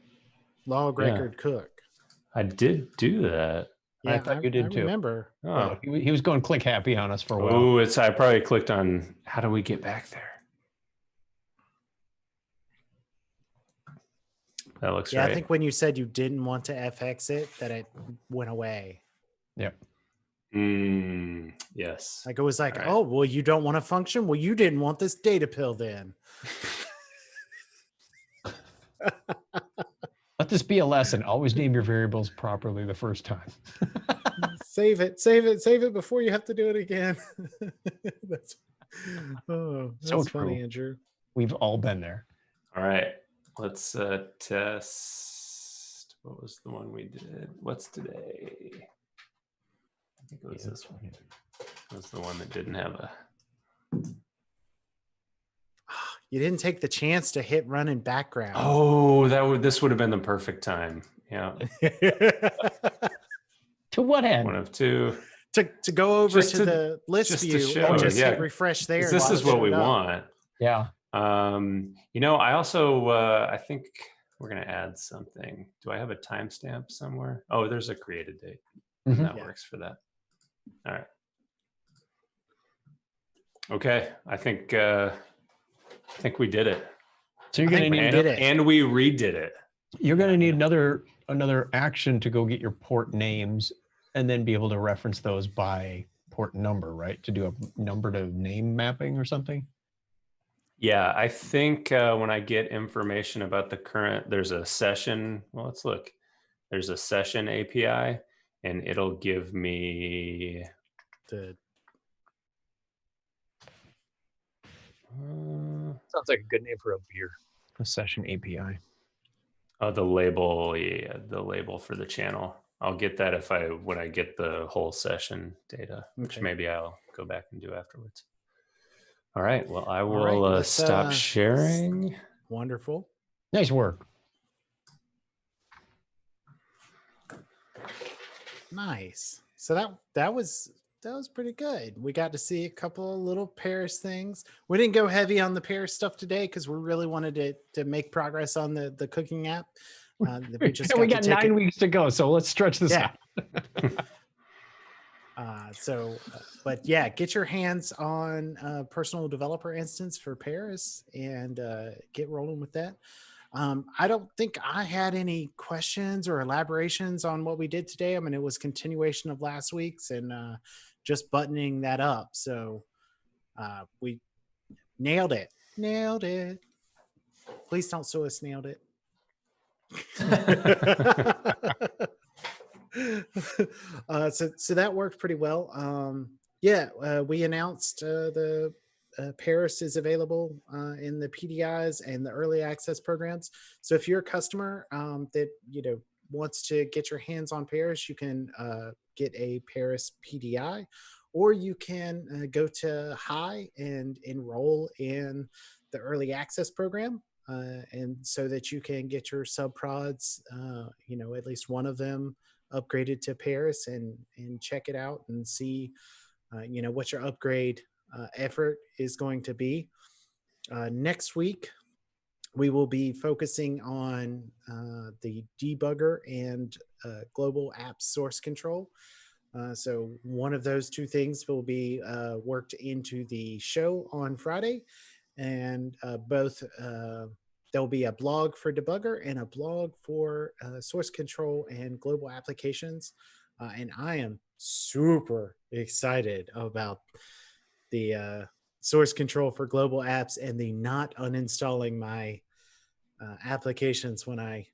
log Yeah. record cook. I did do that. I Yeah, thought you did too. remember. Oh, He was going click happy on us for a while. oh, I probably clicked on how do we get back there? That looks Yeah, right. I think when you said you didn't want to FX it, that it went away. Yep. Yes. Like it was like, All right. oh, well, you don't want to function? Well, you didn't want this data pill then. Let this be a lesson. Always name your variables properly the first time. Save it before you have to do it again. that's So funny, true. Andrew. We've all been there. All right. Let's test. What was the one we did? What's today? I think it was this one. It was the one that didn't have a. You didn't take the chance to hit run in background. Oh, this would have been the perfect time. Yeah. To what end? One of two. to go over Just to to- the list just to view show, and just yeah. hit refresh there. 'Cause this and is what showed we up. want. Yeah. I also I think we're gonna add something. Do I have a timestamp somewhere? Oh, there's a created date. Mhm. That works for that. All right. Okay, I think we did it. So you're I gonna think we need did it. And we redid it. you're gonna need another action to go get your port names and then be able to reference those by port number, right? To do a number to name mapping or something. Yeah, I think when I get information about the current, there's a session. Well, let's look. There's a session API, and it'll give me. Sounds like a good name for a beer. A session API. The label, yeah, the label for the channel. I'll get that when I get the whole session data, which Okay. maybe I'll go back and do afterwards. All right. Well, I will right, let's, stop sharing. Wonderful. Nice work. Nice. So that was pretty good. We got to see a couple of little Paris things. We didn't go heavy on the Paris stuff today because we really wanted to make progress on the cooking app. We got 9 weeks to go, so let's stretch this out. But yeah, get your hands on personal developer instance for Paris and get rolling with that. I don't think I had any questions or elaborations on what we did today. I mean, it was continuation of last week's and just buttoning that up. So we nailed it. Nailed it. Please don't sue us. Nailed it. So that worked pretty well. We announced the Paris is available in the PDIs and the early access programs. So if you're a customer that wants to get your hands on Paris, you can get a Paris PDI, or you can go to High and enroll in the early access program. And so that you can get your sub prods, at least one of them upgraded to Paris and check it out and see, what your upgrade effort is going to be. Next week, we will be focusing on the debugger and global app source control. So one of those two things will be worked into the show on Friday, and both there'll be a blog for debugger and a blog for source control and global applications. And I am super excited about the source control for global apps and the not uninstalling my applitions when I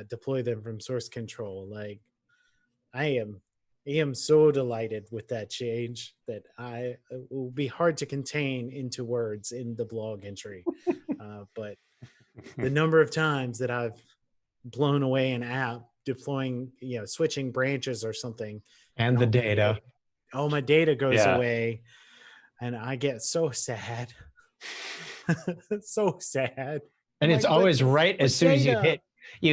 deploy them from source control. Like, I am so delighted with that change that it will be hard to contain into words in the blog entry. But the number of times that I've blown away an app deploying, switching branches or something, And the data. All my data goes Yeah. away, and I get so sad. So sad. And it's always right as soon as you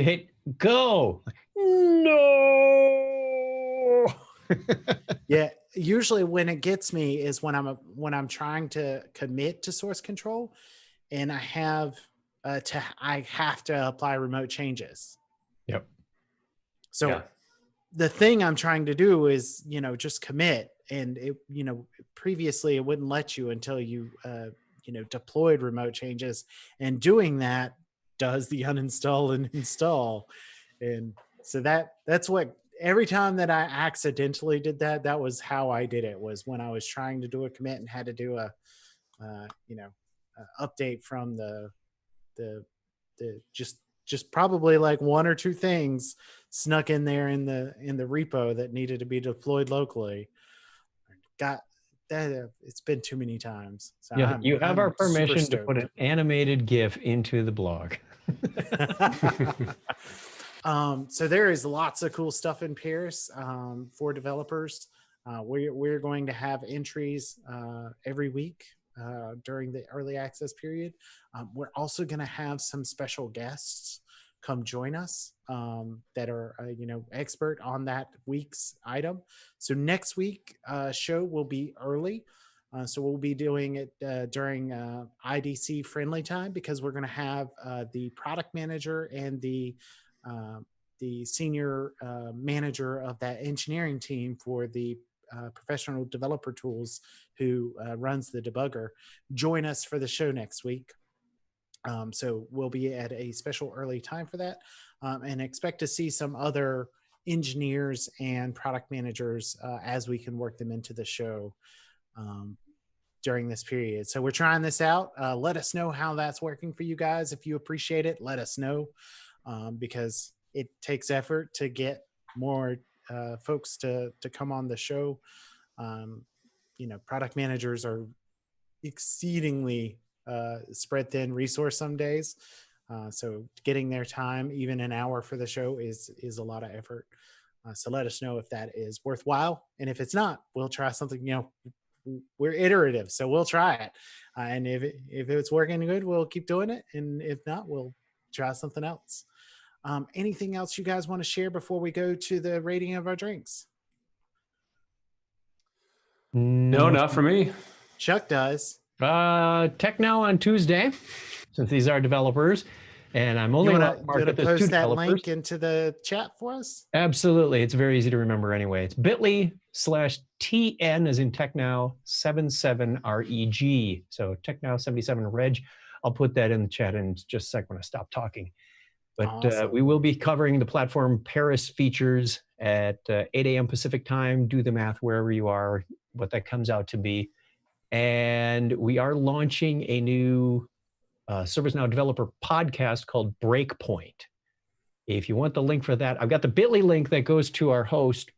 hit go. No. Yeah, usually when it gets me is when I'm trying to commit to source control, and I have to apply remote changes. Yep. So the thing I'm trying to do is, just commit, and it, previously it wouldn't let you until you deployed remote changes, and doing that does the uninstall and install. And so that's what, every time that I accidentally did that was how I did it, was when I was trying to do a commit and had to do a update from the just probably like one or two things snuck in there in the repo that needed to be deployed locally. Got that. It's been too many times. So yeah, you have our permission to put an animated GIF into the blog. So there is lots of cool stuff in Paris for developers. We're going to have entries every week during the early access period. We're also going to have some special guests come join us that are expert on that week's item. So next week show will be early. So we'll be doing it during IDC friendly time, because we're going to have the product manager and the senior manager of that engineering team for the professional developer tools, who runs the debugger, join us for the show next week. So we'll be at a special early time for that, and expect to see some other engineers and product managers as we can work them into the show during this period. So we're trying this out. Let us know how that's working for you guys. If you appreciate it, let us know, because it takes effort to get more folks to come on the show. Product managers are exceedingly spread thin resource some days. So getting their time, even an hour for the show, is a lot of effort. So let us know if that is worthwhile. And if it's not, we'll try something, we're iterative, so we'll try it. And if it's working good, we'll keep doing it. And if not, we'll try something else. Anything else you guys want to share before we go to the rating of our drinks? No, not for me. Chuck does. Tech Now on Tuesday, since these are developers, and I'm only going to post that developers. link into the chat for us? Absolutely. It's very easy to remember anyway. It's bit.ly/TN as in Tech Now 77 REG. So Tech Now 77 Reg. I'll put that in the chat in just a sec when I stop talking. But Awesome. We will be covering the platform Paris features at 8 a.m. Pacific time. Do the math wherever you are, what that comes out to be. And we are launching a new ServiceNow Developer podcast called Breakpoint. If you want the link for that, I've got the bit.ly link that goes to our host,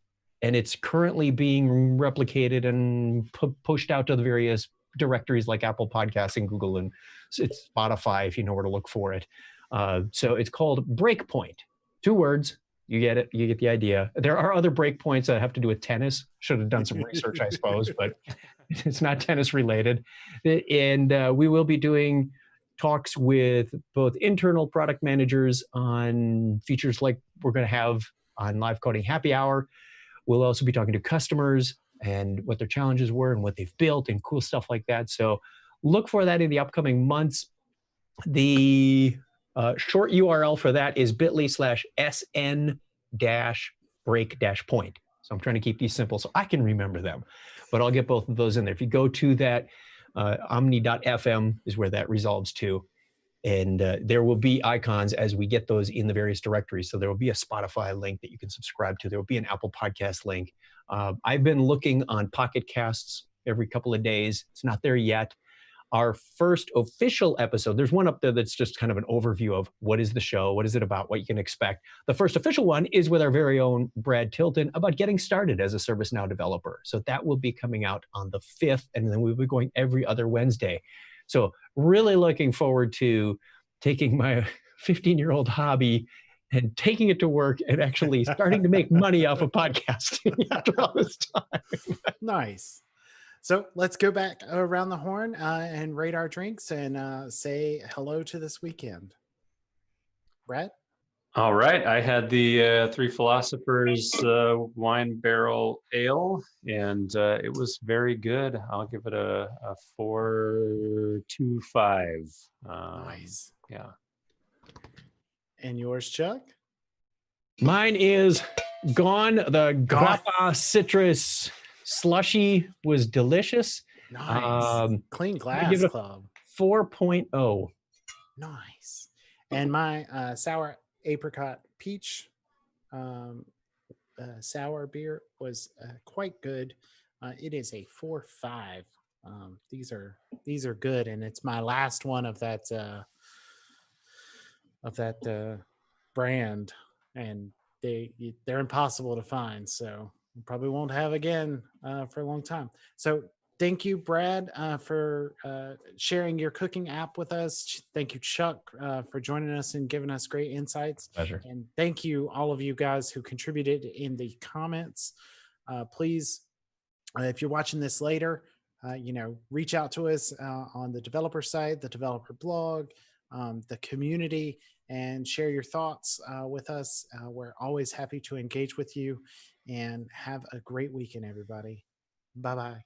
and it's currently being replicated and pushed out to the various directories like Apple Podcasts and Google, and it's Spotify if you know where to look for it. So it's called Breakpoint. 2 words, You get it. You get the idea. There are other breakpoints that have to do with tennis. Should have done some research, I suppose, but it's not tennis related. And we will be doing talks with both internal product managers on features like we're going to have on Live Coding Happy Hour. We'll also be talking to customers and what their challenges were and what they've built and cool stuff like that. So look for that in the upcoming months. The short URL for that is bit.ly/sn-break-point. So I'm trying to keep these simple so I can remember them, but I'll get both of those in there. If you go to that, omni.fm is where that resolves to. And there will be icons as we get those in the various directories. So there will be a Spotify link that you can subscribe to. There will be an Apple Podcast link. I've been looking on Pocket Casts every couple of days. It's not there yet. Our first official episode, there's one up there that's just kind of an overview of what is the show, what is it about, what you can expect. The first official one is with our very own Brad Tilton about getting started as a ServiceNow developer. So that will be coming out on the 5th, and then we'll be going every other Wednesday. So really looking forward to taking my 15-year-old hobby and taking it to work and actually starting to make money off of podcasting after all this time. Nice. So let's go back around the horn and rate our drinks and say hello to this weekend. Brad? All right. I had the Three Philosophers wine barrel ale, and it was very good. I'll give it a 4.25. Nice. Yeah. And yours, Chuck? Mine is Gone. The Grappa Citrus Slushy was delicious. Nice. Clean Glass Club. 4.0. Nice. And my sour apricot peach sour beer was quite good. It is a 4.5. These are good, and it's my last one of that brand, and they're impossible to find, so we probably won't have again for a long time. So thank you, Brad, for sharing your cooking app with us. Thank you, Chuck, for joining us and giving us great insights. Pleasure. And thank you, all of you guys who contributed in the comments. Please, if you're watching this later, reach out to us on the developer site, the developer blog, the community, and share your thoughts with us. We're always happy to engage with you, and have a great weekend, everybody. Bye-bye.